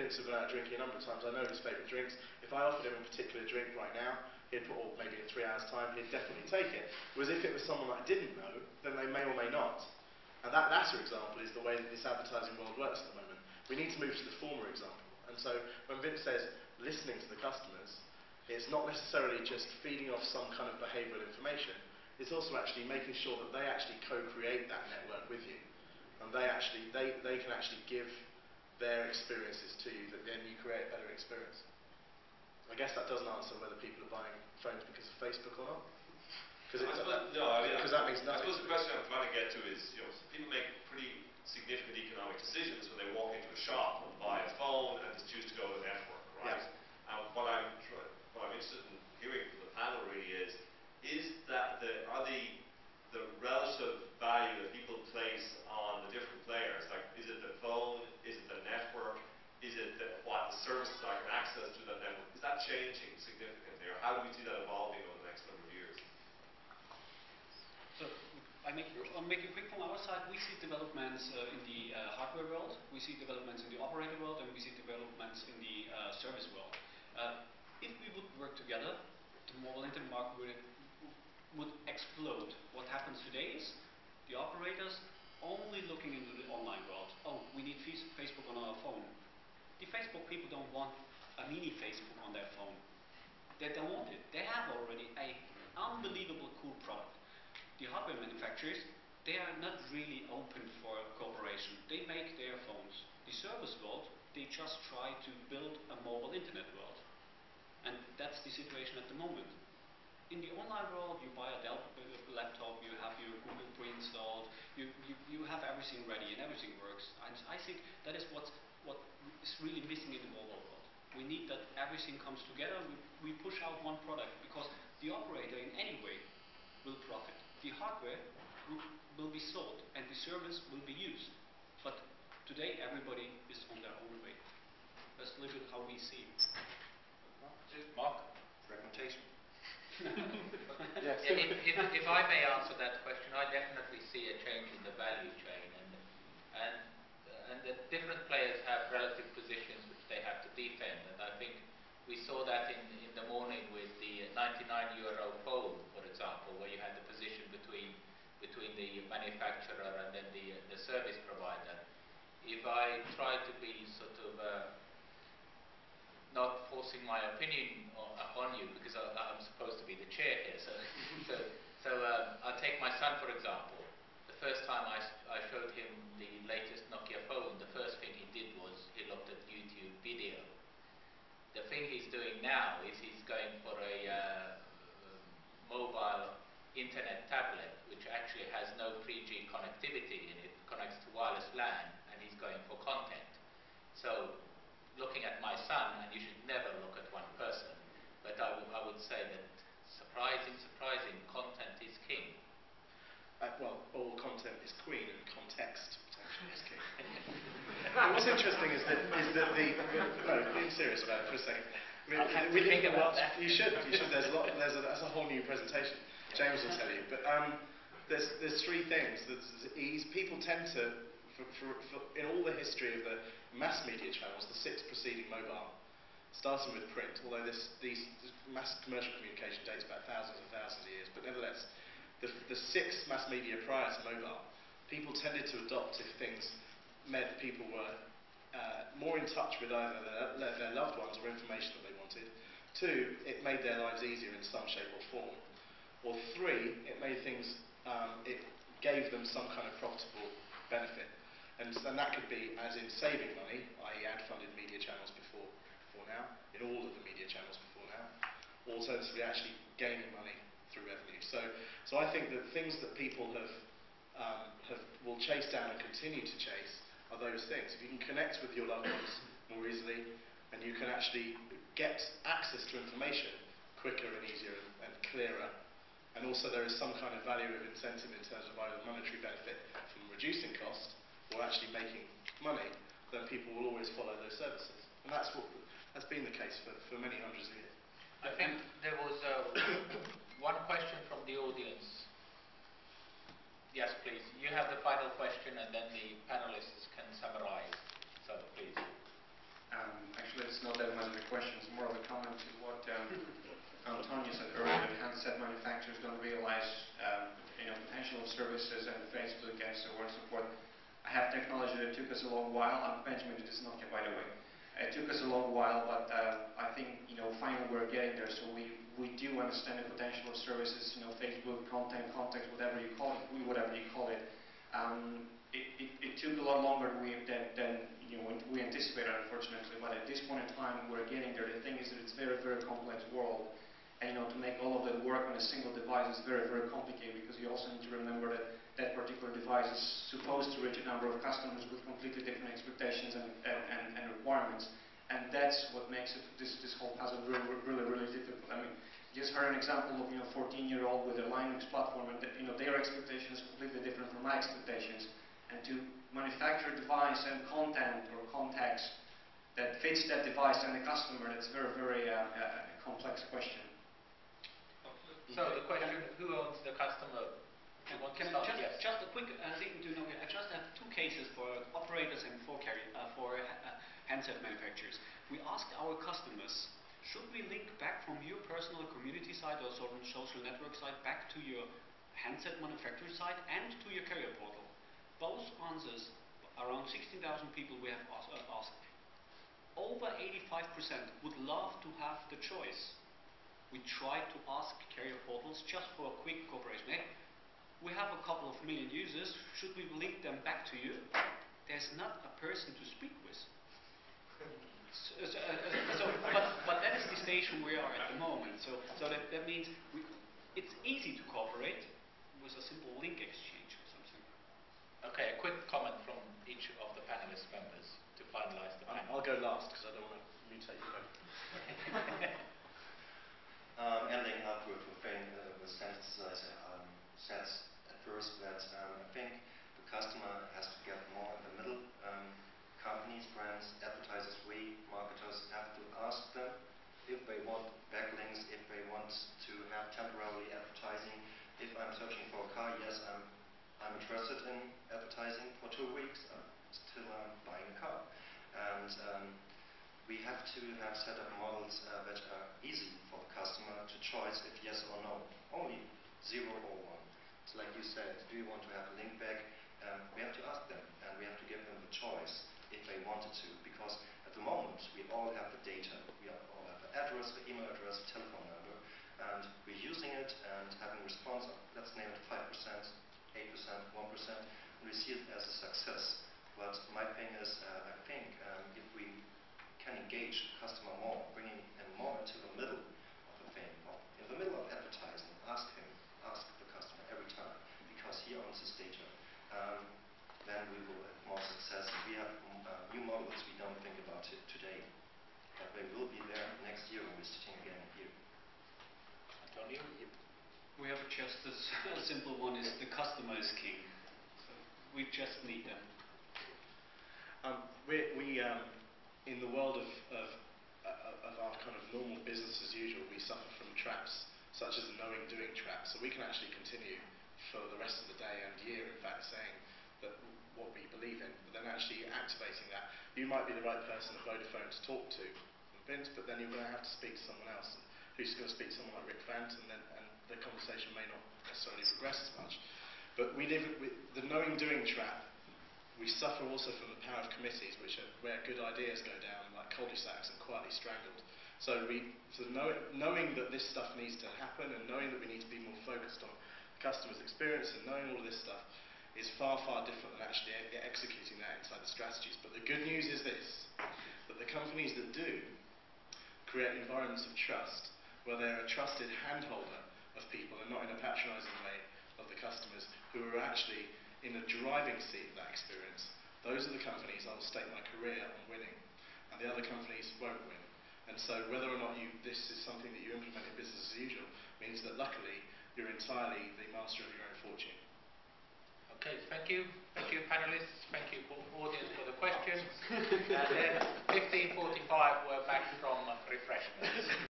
Vince have been out drinking a number of times. I know his favourite drinks. If I offered him a particular drink right now, he'd put, or maybe in 3 hours' time, he'd definitely take it. Whereas if it was someone that I didn't know, then they may or may not. And that latter example is the way that this advertising world works at the moment. We need to move to the former example. And so when Vince says listening to the customers, it's not necessarily just feeding off some kind of behavioural information. It's also actually making sure that they actually co-create that network with you. And they can actually give their experiences to you, that then you create a better experience. I guess that doesn't answer whether people are buying phones because of Facebook or not. Because that means nothing. I suppose the question I'm trying to get to is, people make pretty significant economic decisions when they walk into a shop and buy a phone and just choose to go to the network, right? Yeah. What I'm interested in hearing from the panel really is that the relative value that people place on the different players, like is it the phone, is it the network, is it what the services I can access to that network, is that changing significantly, or how do we see that evolving over the next number of years? So I'll make it quick from our side. We see developments in the hardware world, we see developments in the operator world, and we see developments in the service world. If we would work together, the mobile internet market would explode. What happens today is the operators only looking into the online world. Oh, we need Facebook on our phone. The Facebook people don't want a mini Facebook on their phone. They don't want it. They have already an unbelievable cool product. The hardware manufacturers, they are not really open for cooperation. They make their phones. The service world, they just try to build a mobile internet world. And that's the situation at the moment. In the online world, you buy a Dell laptop, you have your Google pre-installed, you have everything ready and everything works. And I think that is what is really missing in the mobile world. We need that everything comes together. We push out one product because the operator in any way will profit. The hardware will be sold and the service will be used. But today everybody is on their own way. That's a little bit how we see it. Marc? Fragmentation. Yes. If I may answer that question, I definitely see a change in the value chain, and the different players have relative positions which they have to defend. And I think we saw that in the morning with the €99 phone, for example, where you had the position between the manufacturer and then the service provider. If I try to be sort of not forcing my opinion upon you, because I'm supposed to be the chair here, so I'll take my son for example. The first time I showed him the latest Nokia phone, the first thing he did was he looked at YouTube video. The thing he's doing now is he's going for a mobile internet tablet which actually has no 3G connectivity in it, connects to wireless LAN, and he's going for content. So looking at my son, and you should never look at one person, but I would say that surprising, content is king. Well, all content is queen, and context potentially is king. What's interesting is that no, being serious about it for a second. I mean, we think about that. You should. There's that's a whole new presentation. James will tell you. But there's three things. There's ease. People tend to, in all the history of the mass media channels, the 6 preceding mobile, starting with print, although this mass commercial communication dates back thousands and thousands of years, but nevertheless, the 6 mass media prior to mobile, people tended to adopt if things meant people were more in touch with either their loved ones or information that they wanted. 2, it made their lives easier in some shape or form. Or 3, it made things, it gave them some kind of profitable benefit. And that could be as in saving money, i.e. ad-funded media channels before now, in all of the media channels before now, or alternatively actually gaining money through revenue. So I think that things that people will chase down and continue to chase are those things. If you can connect with your loved ones more easily, and you can actually get access to information quicker and easier and clearer, and also there is some kind of value of incentive in terms of either monetary benefit from reducing cost or actually making money, then people will always follow those services. And that's been the case for many hundreds of years. I think there was one question from the audience. Yes, please. You have the final question and then the panelists can summarize. So, please. is not that much of a question, it's more of a comment to what Antonio said earlier, that handset manufacturers don't realize potential of services and Facebook and so on and so forth. I have technology that took us a long while. I'm Benjamin, this is Nokia, by the way. It took us a long while, but I think finally we're getting there. So we do understand the potential of services, Facebook, content, context, whatever you call it. It took a lot longer than we anticipated, unfortunately. But at this point in time, we're getting there. The thing is that it's a very, very complex world. And to make all of that work on a single device is very, very complicated, because you also need to remember that that particular device is supposed to reach a number of customers with completely different expectations and requirements. And that's what makes this whole puzzle really, really, really difficult. I mean, just heard an example of 14-year-old with a Linux platform, and their expectations are completely different from my expectations. And to manufacture a device and content or context that fits that device and the customer, that's a very, very complex question. So the question, who owns the customer? Just a quick thing to know. I just have two cases for operators and for handset manufacturers. We asked our customers, should we link back from your personal community site or social network site back to your handset manufacturer site and to your carrier portal? Both answers, around 16,000 people we have asked. Over 85% would love to have the choice. We tried to ask carrier portals just for a quick cooperation. Hey, we have a couple of million users, should we link them back to you? There's not a person to speak with. But that is the station we are at the moment. So that means it's easy to cooperate with a simple link exchange or something. Okay, a quick comment from each of the panelist members to finalize the panel. I'll go last because I don't want to mutate you both. Ending up with a thing, with sentences I said at first that I think the customer has to get more in the middle. Companies, brands, advertisers, we, marketers, have to ask them if they want backlinks, if they want to have temporary advertising. If I'm searching for a car, yes, I'm interested in advertising for 2 weeks, still I'm buying a car. And we have to have set up models that are easy for the customer to choose if yes or no. Only 0 or 1. So like you said, do you want to have a link back? We have to ask them, and we have to give them the choice if they wanted to, because at the moment we all have the data. We all have the address, the email address, the telephone number, and we're using it and having a response of, let's name it 5%, 8%, 1%, and we see it as a success. But my thing is, I think if we can engage the customer more, bringing him more into the middle of the thing, in the middle of advertising, ask the customer every time, because he owns his data, then we will have more success. We have new models we don't think about it today, but they will be there next year when we're sitting again here. Antonio? We have just a simple one, is the customer is king. So we just need them. In the world of our kind of normal business as usual, we suffer from traps such as the knowing doing trap. So we can actually continue for the rest of the day and year, in fact, saying that what we believe in, but then actually activating that. You might be the right person at Vodafone to talk to, Vince, but then you're going to have to speak to someone else, who's going to speak to someone like Rick Fant, and the conversation may not necessarily progress as much. But we live with the knowing doing trap. We suffer also from the power of committees, which are where good ideas go down like cul-de-sacs and quietly strangled. So knowing that this stuff needs to happen, and knowing that we need to be more focused on the customer's experience, and knowing all of this stuff is far, far different than actually executing that inside the strategies. But the good news is this, that the companies that do create environments of trust, where they're a trusted handholder of people and not in a patronising way of the customers, who are actually in the driving seat of that experience, those are the companies I will stake my career on winning, and the other companies won't win. And so whether or not this is something that you implement in business as usual means that luckily you're entirely the master of your own fortune. Okay, thank you. Thank you, panelists. Thank you, audience, for the questions. And then 15:45 we're back from refreshments.